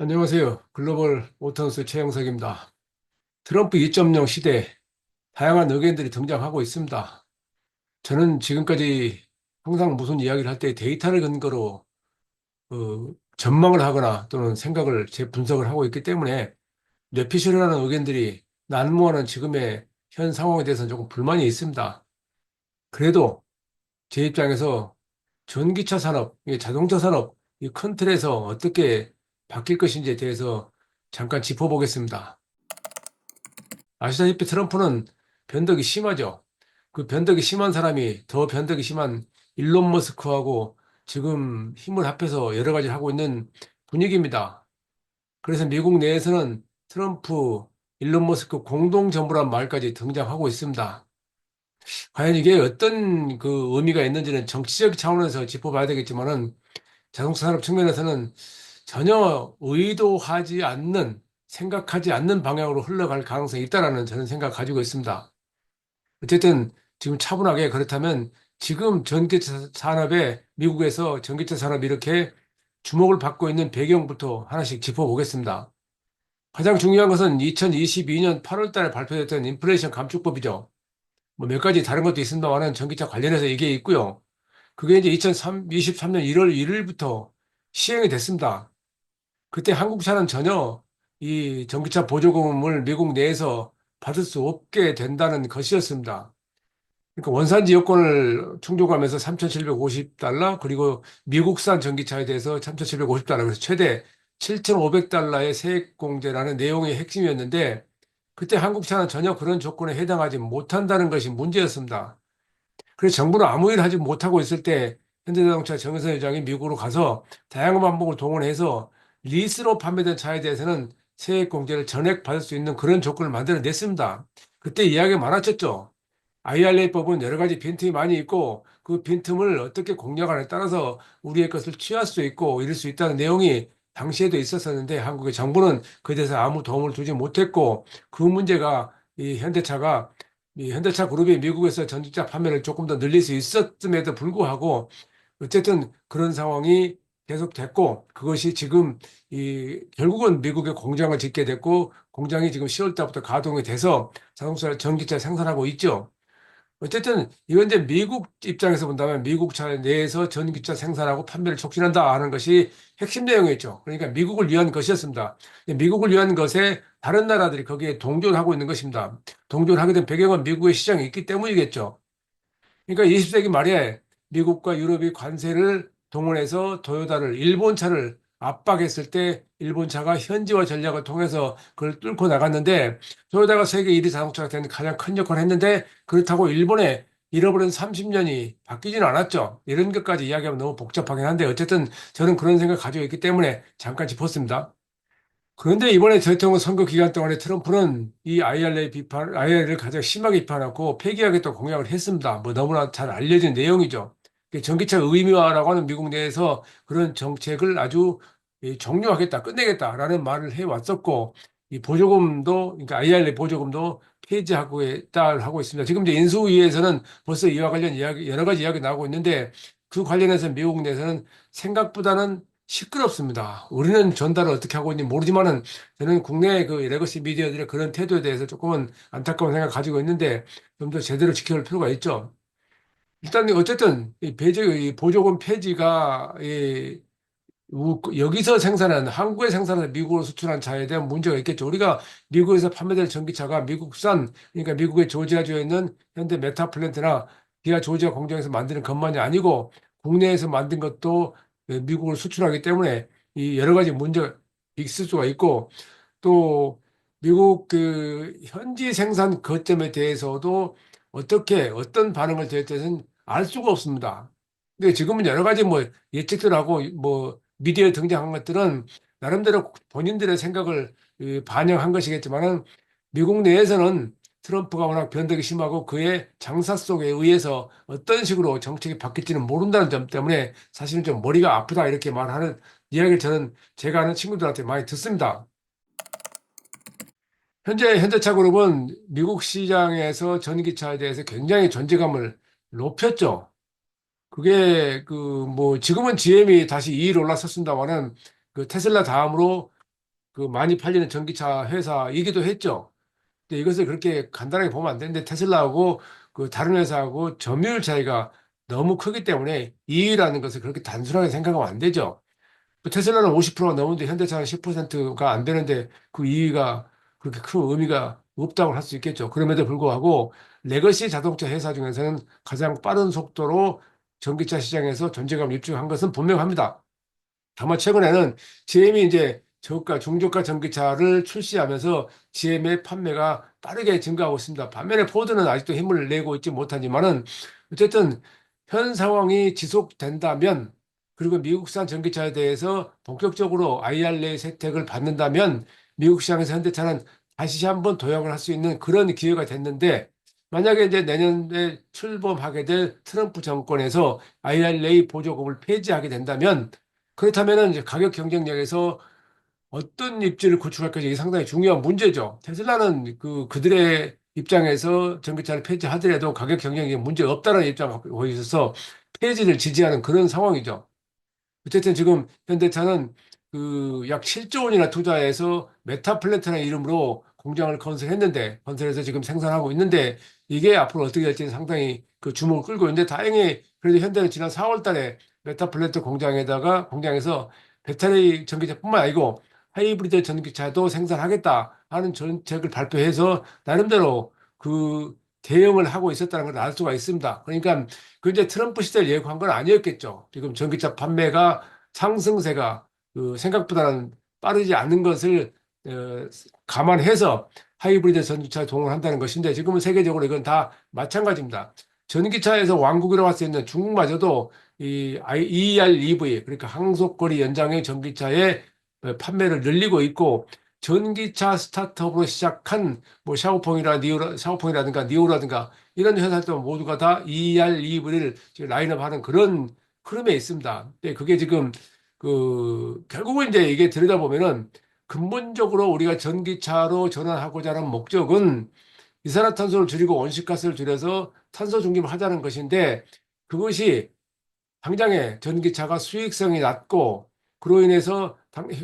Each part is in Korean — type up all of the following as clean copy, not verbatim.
안녕하세요. 글로벌 오턴스 최영석입니다. 트럼프 2.0 시대 다양한 의견들이 등장하고 있습니다. 저는 지금까지 항상 무슨 이야기를 할 때 데이터를 근거로 전망을 하거나 또는 생각을 제 분석을 하고 있기 때문에 뇌피셜이라는 의견들이 난무하는 지금의 현 상황에 대해서는 조금 불만이 있습니다. 그래도 제 입장에서 전기차 산업, 이 자동차 산업, 이 큰 틀에서 어떻게 바뀔 것인지에 대해서 잠깐 짚어보겠습니다. 아시다시피 트럼프는 변덕이 심하죠. 그 변덕이 심한 사람이 더 변덕이 심한 일론 머스크하고 지금 힘을 합해서 여러 가지를 하고 있는 분위기입니다. 그래서 미국 내에서는 트럼프, 일론 머스크 공동 정부란 말까지 등장하고 있습니다. 과연 이게 어떤 그 의미가 있는지는 정치적 차원에서 짚어봐야 되겠지만은 자동차 산업 측면에서는 전혀 의도하지 않는, 생각하지 않는 방향으로 흘러갈 가능성이 있다라는 저는 생각 가지고 있습니다. 어쨌든 지금 차분하게 그렇다면 지금 전기차 산업에 미국에서 전기차 산업이 이렇게 주목을 받고 있는 배경부터 하나씩 짚어보겠습니다. 가장 중요한 것은 2022년 8월 달에 발표됐던 인플레이션 감축법이죠. 뭐 몇 가지 다른 것도 있습니다만은 전기차 관련해서 이게 있고요. 그게 이제 2023년 1월 1일부터 시행이 됐습니다. 그때 한국차는 전혀 이 전기차 보조금을 미국 내에서 받을 수 없게 된다는 것이었습니다. 그러니까 원산지 여권을 충족하면서 3,750달러, 그리고 미국산 전기차에 대해서 3,750달러, 그래서 최대 7,500달러의 세액 공제라는 내용이 핵심이었는데, 그때 한국차는 전혀 그런 조건에 해당하지 못한다는 것이 문제였습니다. 그래서 정부는 아무 일 하지 못하고 있을 때 현대자동차 정의선 회장이 미국으로 가서 다양한 방법을 동원해서 리스로 판매된 차에 대해서는 세액 공제를 전액 받을 수 있는 그런 조건을 만들어냈습니다. 그때 이야기가 많았었죠. IRA법은 여러 가지 빈틈이 많이 있고 그 빈틈을 어떻게 공략하느냐에 따라서 우리의 것을 취할 수 있고 이럴 수 있다는 내용이 당시에도 있었었는데 한국의 정부는 그에 대해서 아무 도움을 주지 못했고 그 문제가 이 현대차가 이 현대차 그룹이 미국에서 전기차 판매를 조금 더 늘릴 수 있었음에도 불구하고 어쨌든 그런 상황이 계속됐고 그것이 지금 이 결국은 미국에 공장을 짓게 됐고 공장이 지금 10월 달부터 가동이 돼서 자동차 전기차 생산하고 있죠. 어쨌든 이건 이제 미국 입장에서 본다면 미국 차 내에서 전기차 생산하고 판매를 촉진한다 하는 것이 핵심 내용이었죠. 그러니까 미국을 위한 것이었습니다. 미국을 위한 것에 다른 나라들이 거기에 동조를 하고 있는 것입니다. 동조를 하게 된 배경은 미국의 시장이 있기 때문이겠죠. 그러니까 20세기 말에 미국과 유럽이 관세를 동원해서 토요타를 일본 차를 압박했을 때 일본 차가 현지화 전략을 통해서 그걸 뚫고 나갔는데 토요타가 세계 1위 자동차가 된 가장 큰 역할을 했는데 그렇다고 일본의 잃어버린 30년이 바뀌지는 않았죠. 이런 것까지 이야기하면 너무 복잡하긴 한데 어쨌든 저는 그런 생각 가지고 있기 때문에 잠깐 짚었습니다. 그런데 이번에 대통령 선거 기간 동안에 트럼프는 이 IRA를 가장 심하게 비판하고 폐기하겠다고 공약을 했습니다. 뭐 너무나 잘 알려진 내용이죠. 전기차 의무화라고 하는 미국 내에서 그런 정책을 아주 종료하겠다, 끝내겠다라는 말을 해왔었고, 이 보조금도, 그러니까 IRA 보조금도 폐지하고 있다 하고 있습니다. 지금 이제 인수위에서는 벌써 이와 관련 이야기, 여러 가지 이야기 나오고 있는데, 그 관련해서 미국 내에서는 생각보다는 시끄럽습니다. 우리는 전달을 어떻게 하고 있는지 모르지만은 저는 국내 그 레거시 미디어들의 그런 태도에 대해서 조금은 안타까운 생각 가지고 있는데 좀 더 제대로 지켜볼 필요가 있죠. 일단 어쨌든 이 보조금 폐지가 여기서 생산한 한국에 생산해서 미국으로 수출한 차에 대한 문제가 있겠죠. 우리가 미국에서 판매될 전기차가 미국산 그러니까 미국의 조지아주에 있는 현대 메타 플랜트나 기아 조지아 공장에서 만드는 것만이 아니고 국내에서 만든 것도 미국으로 수출하기 때문에 이 여러 가지 문제가 있을 수가 있고 또 미국 그 현지 생산 거점에 대해서도 어떻게 어떤 반응을 될 때는 알 수가 없습니다. 근데 지금은 여러 가지 뭐 예측들 하고 뭐 미디어에 등장한 것들은 나름대로 본인들의 생각을 반영한 것이겠지만은 미국 내에서는 트럼프가 워낙 변덕이 심하고 그의 장사 속에 의해서 어떤 식으로 정책이 바뀔지는 모른다는 점 때문에 사실은 좀 머리가 아프다 이렇게 말하는 이야기를 저는 제가 아는 친구들한테 많이 듣습니다. 현재 현대차 그룹은 미국 시장에서 전기차에 대해서 굉장히 존재감을 높였죠. 그게 그 뭐 지금은 GM이 다시 2위로 올라섰습니다만은 그 테슬라 다음으로 그 많이 팔리는 전기차 회사이기도 했죠. 근데 이것을 그렇게 간단하게 보면 안 되는데 테슬라하고 그 다른 회사하고 점유율 차이가 너무 크기 때문에 이익이라는 것을 그렇게 단순하게 생각하면 안 되죠. 그 테슬라는 50%가 넘는데 현대차는 10%가 안 되는데 그 이익가 그렇게 큰 의미가 없다고 할 수 있겠죠. 그럼에도 불구하고 레거시 자동차 회사 중에서는 가장 빠른 속도로 전기차 시장에서 존재감을 입증한 것은 분명합니다. 다만 최근에는 GM이 이제 저가 중저가 전기차를 출시하면서 GM의 판매가 빠르게 증가하고 있습니다. 반면에 포드는 아직도 힘을 내고 있지 못하지만은 어쨌든 현 상황이 지속된다면 그리고 미국산 전기차에 대해서 본격적으로 IRA 혜택을 받는다면 미국 시장에서 현대차는 다시 한번 도약을 할 수 있는 그런 기회가 됐는데 만약에 이제 내년에 출범하게 될 트럼프 정권에서 IRA 보조금을 폐지하게 된다면 그렇다면은 이제 가격 경쟁력에서 어떤 입지를 구축할 것이 상당히 중요한 문제죠. 테슬라는 그들의 입장에서 전기차를 폐지하더라도 가격 경쟁력에 문제 없다는 입장을 갖고 있어서 폐지를 지지하는 그런 상황이죠. 어쨌든 지금 현대차는 그 약 7조 원이나 투자해서 메타플랜트라는 이름으로 공장을 건설했는데 건설해서 지금 생산하고 있는데 이게 앞으로 어떻게 될지는 상당히 그 주목을 끌고 있는데 다행히 그래도 현대는 지난 4월 달에 메타플랜트 공장에서 배터리 전기차뿐만 아니고 하이브리드 전기차도 생산하겠다 하는 정책을 발표해서 나름대로 그 대응을 하고 있었다는 걸 알 수가 있습니다. 그러니까 그 이제 트럼프 시대를 예고한 건 아니었겠죠. 지금 전기차 판매가 상승세가 그 생각보다는 빠르지 않은 것을 어, 감안해서 하이브리드 전기차에 동원한다는 것인데 지금은 세계적으로 이건 다 마찬가지입니다. 전기차에서 왕국이라고 할 수 있는 중국마저도 이 EREV 그러니까 항속거리 연장형 전기차의 판매를 늘리고 있고 전기차 스타트업으로 시작한 뭐 샤오퐁이라든가 니오라든가 이런 회사들 모두가 다 EREV를 라인업하는 그런 흐름에 있습니다. 근데 그게 지금 결국은 이제 이게 들여다보면은 근본적으로 우리가 전기차로 전환하고자 하는 목적은 이산화탄소를 줄이고 온실가스를 줄여서 탄소 중립을 하자는 것인데 그것이 당장에 전기차가 수익성이 낮고 그로 인해서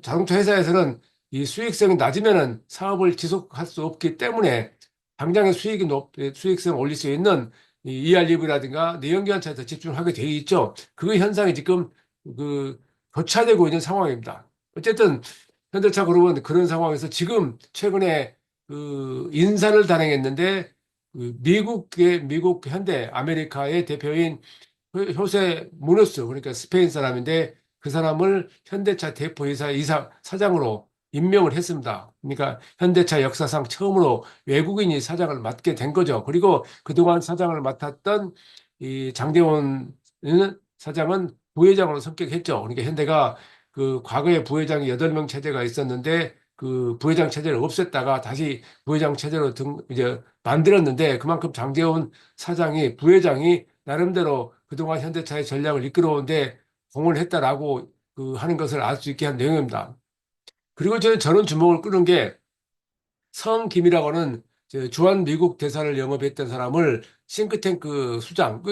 자동차 회사에서는 이 수익성이 낮으면은 사업을 지속할 수 없기 때문에 당장의 수익성을 올릴 수 있는 이 EREV라든가 내연기관차에 더 집중하게 돼 있죠. 그 현상이 지금 그 교차되고 있는 상황입니다. 어쨌든 현대차 그룹은 그런 상황에서 지금 최근에 그 인사를 단행했는데 그 미국 현대 아메리카의 대표인 호세 무노스 그러니까 스페인 사람인데 그 사람을 현대차 대표이사 사장으로 임명을 했습니다. 그러니까 현대차 역사상 처음으로 외국인이 사장을 맡게 된 거죠. 그리고 그동안 사장을 맡았던 이 장대원 사장은 부회장으로 선택했죠. 그러니까 현대가 그 과거에 부회장이 8명 체제가 있었는데 그 부회장 체제를 없앴다가 다시 부회장 체제로 이제 만들었는데 그만큼 장대원 부회장이 나름대로 그동안 현대차의 전략을 이끌어오는데 공을 했다라고 하는 것을 알 수 있게 한 내용입니다. 그리고 저는 주목을 끄는 게 성김이라고 하는 주한 미국 대사를 영업했던 사람을 싱크탱크 수장,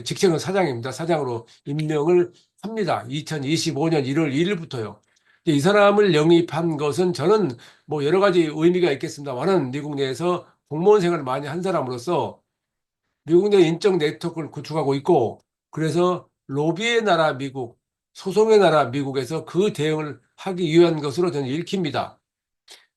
직책은 사장입니다. 사장으로 임명을 합니다. 2025년 1월 1일부터요. 이 사람을 영입한 것은 저는 뭐 여러 가지 의미가 있겠습니다만은 미국 내에서 공무원 생활을 많이 한 사람으로서 미국 내 인적 네트워크를 구축하고 있고 그래서 로비의 나라 미국, 소송의 나라 미국에서 그 대응을 하기 위한 것으로 저는 읽힙니다.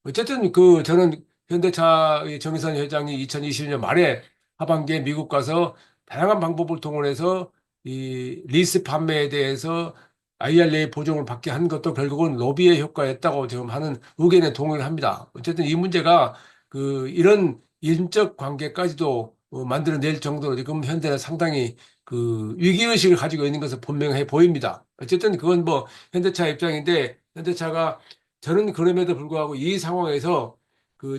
어쨌든 저는 현대차의 정의선 회장이 2020년 말에 하반기에 미국 가서 다양한 방법을 동원해서 이 리스 판매에 대해서 IRA 보조금을 받게 한 것도 결국은 로비의 효과였다고 지금 하는 의견에 동의를 합니다. 어쨌든 이 문제가 이런 인적 관계까지도 만들어낼 정도로 지금 현대는 상당히 위기의식을 가지고 있는 것은 분명해 보입니다. 어쨌든 그건 뭐 현대차 입장인데 현대차가 저는 그럼에도 불구하고 이 상황에서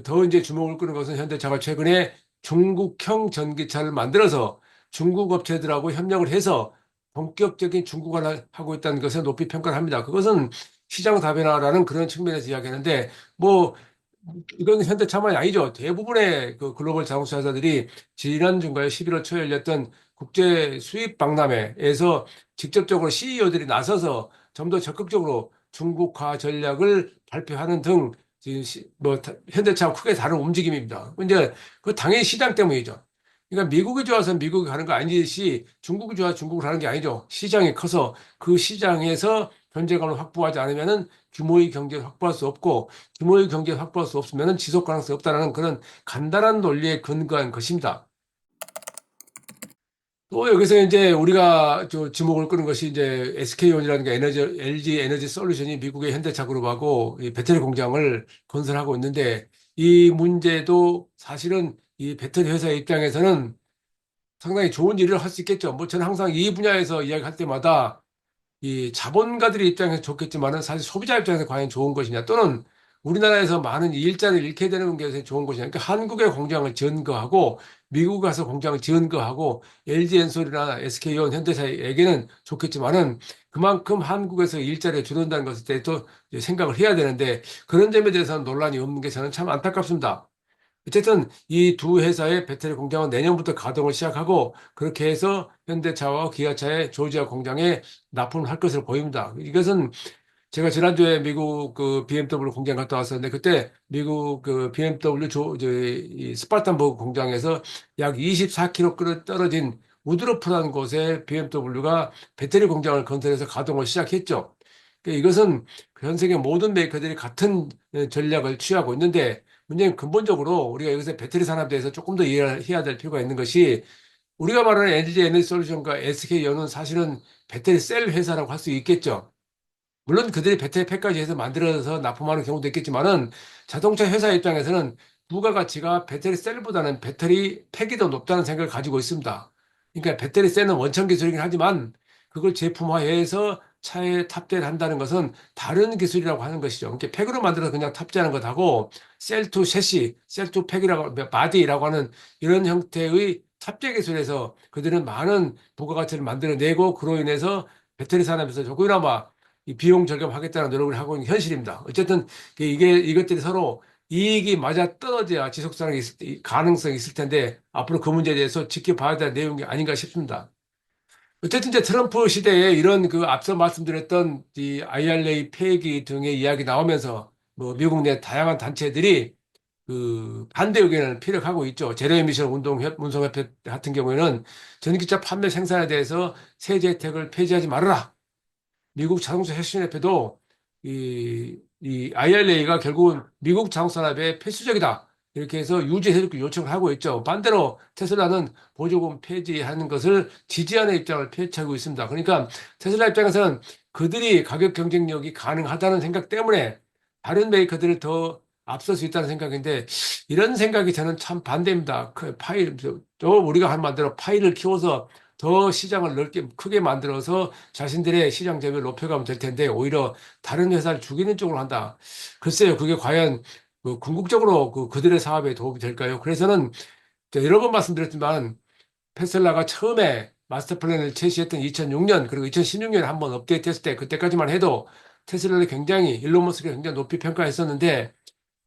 더 이제 주목을 끄는 것은 현대차가 최근에 중국형 전기차를 만들어서 중국 업체들하고 협력을 해서 본격적인 중국화를 하고 있다는 것에 높이 평가를 합니다. 그것은 시장 다변화라는 그런 측면에서 이야기하는데 뭐 이건 현대차만이 아니죠. 대부분의 그 글로벌 자동차 회사들이 지난 중과에 11월 초에 열렸던 국제 수입 박람회에서 직접적으로 CEO들이 나서서 좀 더 적극적으로 중국화 전략을 발표하는 등 지금 현대차와 크게 다른 움직임입니다. 근데 그 당연히 시장 때문이죠. 그러니까 미국이 좋아서 미국이 가는 거 아니듯이 중국이 좋아서 중국을 하는 게 아니죠. 시장이 커서 그 시장에서 존재감을 확보하지 않으면은 규모의 경제를 확보할 수 없고 규모의 경제를 확보할 수 없으면은 지속 가능성이 없다는 그런 간단한 논리에 근거한 것입니다. 또 여기서 이제 우리가 주목을 끄는 것이 이제 SK온이라는 게 LG 에너지 솔루션이 미국의 현대차 그룹하고 이 배터리 공장을 건설하고 있는데 이 문제도 사실은 이 배터리 회사 입장에서는 상당히 좋은 일을 할 수 있겠죠. 뭐 저는 항상 이 분야에서 이야기할 때마다 이 자본가들의 입장에서 좋겠지만은 사실 소비자 입장에서 과연 좋은 것이냐 또는 우리나라에서 많은 일자리를 잃게 되는 게 좋은 것이냐. 그러니까 한국의 공장을 지원거하고 미국 가서 공장을 지원거하고 LG엔솔이나 SK온, 현대사에게는 좋겠지만은 그만큼 한국에서 일자리를 줄여준다는 것에 대해서 생각을 해야 되는데 그런 점에 대해서는 논란이 없는 게 저는 참 안타깝습니다. 어쨌든 이 두 회사의 배터리 공장은 내년부터 가동을 시작하고 그렇게 해서 현대차와 기아차의 조지아 공장에 납품을 할 것으로 보입니다. 이것은 제가 지난주에 미국 그 BMW 공장 갔다 왔었는데 그때 미국 그 BMW 이 스파르탄버그 공장에서 약 24km 떨어진 우드로프라는 곳에 BMW가 배터리 공장을 건설해서 가동을 시작했죠. 그러니까 이것은 전 세계 모든 메이커들이 같은 전략을 취하고 있는데 문제는 근본적으로 우리가 여기서 배터리 산업에 대해서 조금 더 이해를 해야 될 필요가 있는 것이 우리가 말하는 LG 에너지 솔루션과 SK연은 사실은 배터리 셀 회사라고 할 수 있겠죠. 물론 그들이 배터리 팩까지 해서 만들어서 납품하는 경우도 있겠지만은 자동차 회사 입장에서는 부가가치가 배터리 셀보다는 배터리 팩이 더 높다는 생각을 가지고 있습니다. 그러니까 배터리 셀은 원천 기술이긴 하지만 그걸 제품화해서 차에 탑재를 한다는 것은 다른 기술이라고 하는 것이죠. 그러니까 팩으로 만들어서 그냥 탑재하는 것하고 셀 투 셰시, 셀 투 팩이라고 바디라고 하는 이런 형태의 탑재 기술에서 그들은 많은 부가가치를 만들어내고 그로 인해서 배터리 산업에서 조금이나마 이 비용 절감하겠다는 노력을 하고 있는 현실입니다. 어쨌든 이것들이 서로 이익이 맞아 떨어져야 지속성이 가능성이 있을 텐데 앞으로 그 문제에 대해서 지켜봐야 될 내용이 아닌가 싶습니다. 어쨌든 이제 트럼프 시대에 이런 그 앞서 말씀드렸던 이 IRA 폐기 등의 이야기 나오면서 뭐 미국 내 다양한 단체들이 그 반대 의견을 피력하고 있죠. 제로 미션 운송협회 같은 경우에는 전기차 판매 생산에 대해서 세제 혜택을 폐지하지 말아라. 미국 자동차 혁신협회도 이 IRA가 결국은 미국 자동차 산업의 필수적이다. 이렇게 해서 유지해줄 요청을 하고 있죠. 반대로 테슬라는 보조금 폐지하는 것을 지지하는 입장을 펼치고 있습니다. 그러니까 테슬라 입장에서는 그들이 가격 경쟁력이 가능하다는 생각 때문에 다른 메이커들을 더 앞설 수 있다는 생각인데 이런 생각이 저는 참 반대입니다. 우리가 한 만대로 파일을 키워서 더 시장을 넓게 크게 만들어서 자신들의 시장 점유율을 높여가면 될 텐데 오히려 다른 회사를 죽이는 쪽으로 한다. 글쎄요, 그게 과연 그 궁극적으로 그들의 사업에 도움이 될까요? 그래서는 여러 번 말씀드렸지만 테슬라가 처음에 마스터 플랜을 제시했던 2006년 그리고 2016년에 한번 업데이트했을 때 그때까지만 해도 테슬라를 굉장히 일론 머스크가 굉장히 높이 평가했었는데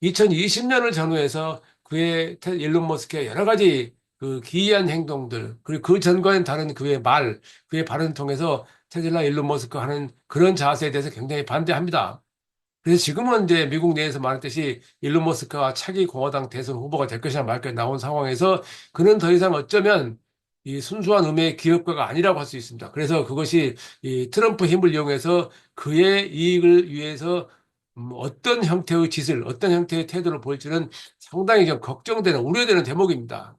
2020년을 전후해서 일론 머스크의 여러 가지 그 기이한 행동들, 그리고 그 전과는 다른 그의 발언을 통해서 테슬라 일론 머스크 하는 그런 자세에 대해서 굉장히 반대합니다. 그래서 지금은 이제 미국 내에서 말했듯이 일론 머스크가 차기 공화당 대선 후보가 될 것이라 말까 나온 상황에서 그는 더 이상 어쩌면 이 순수한 의미의 기업가가 아니라고 할 수 있습니다. 그래서 그것이 이 트럼프 힘을 이용해서 그의 이익을 위해서 어떤 형태의 짓을, 어떤 형태의 태도를 보일지는 상당히 좀 걱정되는, 우려되는 대목입니다.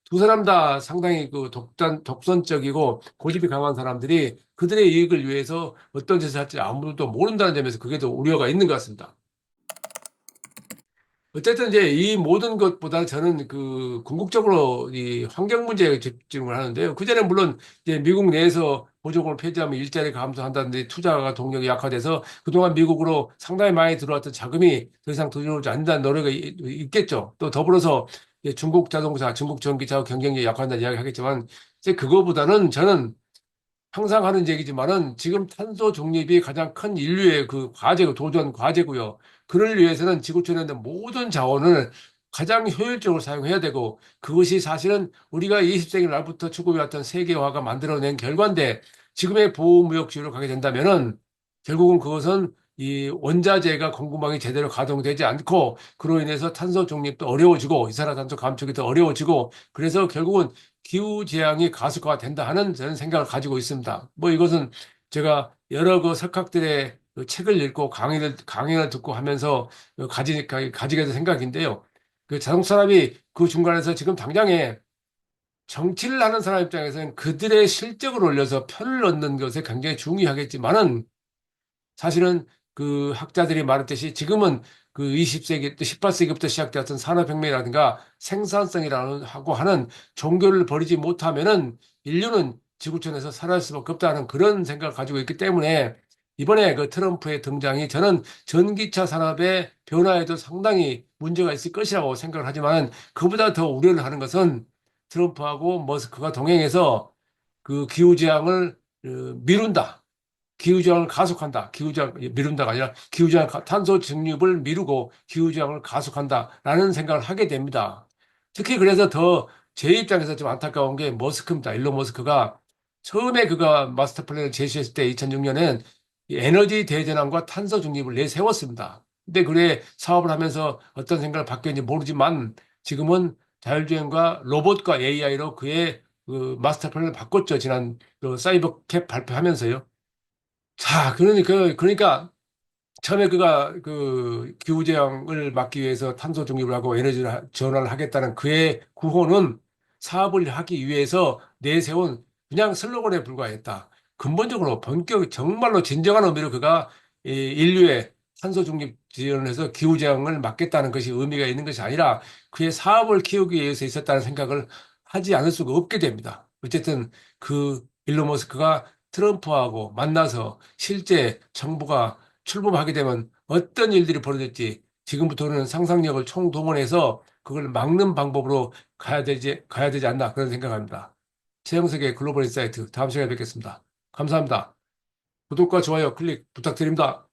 두 사람 다 상당히 독선적이고 고집이 강한 사람들이 그들의 이익을 위해서 어떤 짓을 할지 아무도 모른다는 점에서 그게 더 우려가 있는 것 같습니다. 어쨌든 이제 이 모든 것보다 저는 그 궁극적으로 이 환경 문제에 집중을 하는데요. 그전에 물론 이제 미국 내에서 보조금을 폐지하면 일자리 감소한다는데 투자가 동력이 약화돼서 그동안 미국으로 상당히 많이 들어왔던 자금이 더 이상 들어오지 않는다는 노력이 있겠죠. 또 더불어서 이제 중국 자동차, 중국 전기차 경쟁력이 약화한다는 이야기 하겠지만 이제 그거보다는 저는 항상 하는 얘기지만은 지금 탄소 중립이 가장 큰 인류의 그 과제고 도전 과제고요. 그를 위해서는 지구촌에 있는 모든 자원을 가장 효율적으로 사용해야 되고 그것이 사실은 우리가 20세기 말부터 추구해왔던 세계화가 만들어낸 결과인데 지금의 보호무역주의로 가게 된다면은 결국은 그것은 이 원자재가 공급망이 제대로 가동되지 않고 그로 인해서 탄소 중립도 어려워지고 이산화탄소 감축이 더 어려워지고 그래서 결국은 기후 재앙이 가속화가 된다 하는 저는 생각을 가지고 있습니다. 뭐 이것은 제가 여러 그 석학들의 그 책을 읽고 강의를 듣고 하면서 가지게 된 생각인데요. 그 자동차 산업이 그 중간에서 지금 당장에 정치를 하는 사람 입장에서는 그들의 실적을 올려서 표를 얻는 것에 굉장히 중요하겠지만은 사실은 그 학자들이 말했듯이 지금은 그 20세기 또 18세기부터 시작되었던 산업혁명이라든가 생산성이라는 하고 하는 종교를 버리지 못하면은 인류는 지구촌에서 살아갈 수밖에 없다는 그런 생각을 가지고 있기 때문에 이번에 그 트럼프의 등장이 저는 전기차 산업의 변화에도 상당히 문제가 있을 것이라고 생각을 하지만 그보다 더 우려를 하는 것은 트럼프하고 머스크가 동행해서 그 기후재앙을 미룬다. 기후저항을 가속한다. 기후저항, 미룬다가 아니라 기후저항, 탄소 중립을 미루고 기후저항을 가속한다라는 생각을 하게 됩니다. 특히 그래서 더 제 입장에서 좀 안타까운 게 머스크입니다. 일론 머스크가 처음에 그가 마스터 플랜을 제시했을 때 2006년엔 에너지 대전환과 탄소 중립을 내세웠습니다. 근데 그래 사업을 하면서 어떤 생각을 바뀌었는지 모르지만 지금은 자율주행과 로봇과 AI로 그의 그 마스터 플랜을 바꿨죠. 지난 그 사이버 캡 발표하면서요. 자, 그러니까 처음에 그가 그 기후재앙을 막기 위해서 탄소 중립을 하고 전환을 하겠다는 그의 구호는 사업을 하기 위해서 내세운 그냥 슬로건에 불과했다. 근본적으로 정말로 진정한 의미로 그가 이 인류의 탄소 중립 지원을 해서 기후재앙을 막겠다는 것이 의미가 있는 것이 아니라 그의 사업을 키우기 위해서 있었다는 생각을 하지 않을 수가 없게 됩니다. 어쨌든 그 일론 머스크가 트럼프하고 만나서 실제 정부가 출범하게 되면 어떤 일들이 벌어질지 지금부터는 상상력을 총동원해서 그걸 막는 방법으로 가야 되지 않나 그런 생각합니다. 최영석의 글로벌 인사이트 다음 시간에 뵙겠습니다. 감사합니다. 구독과 좋아요 클릭 부탁드립니다.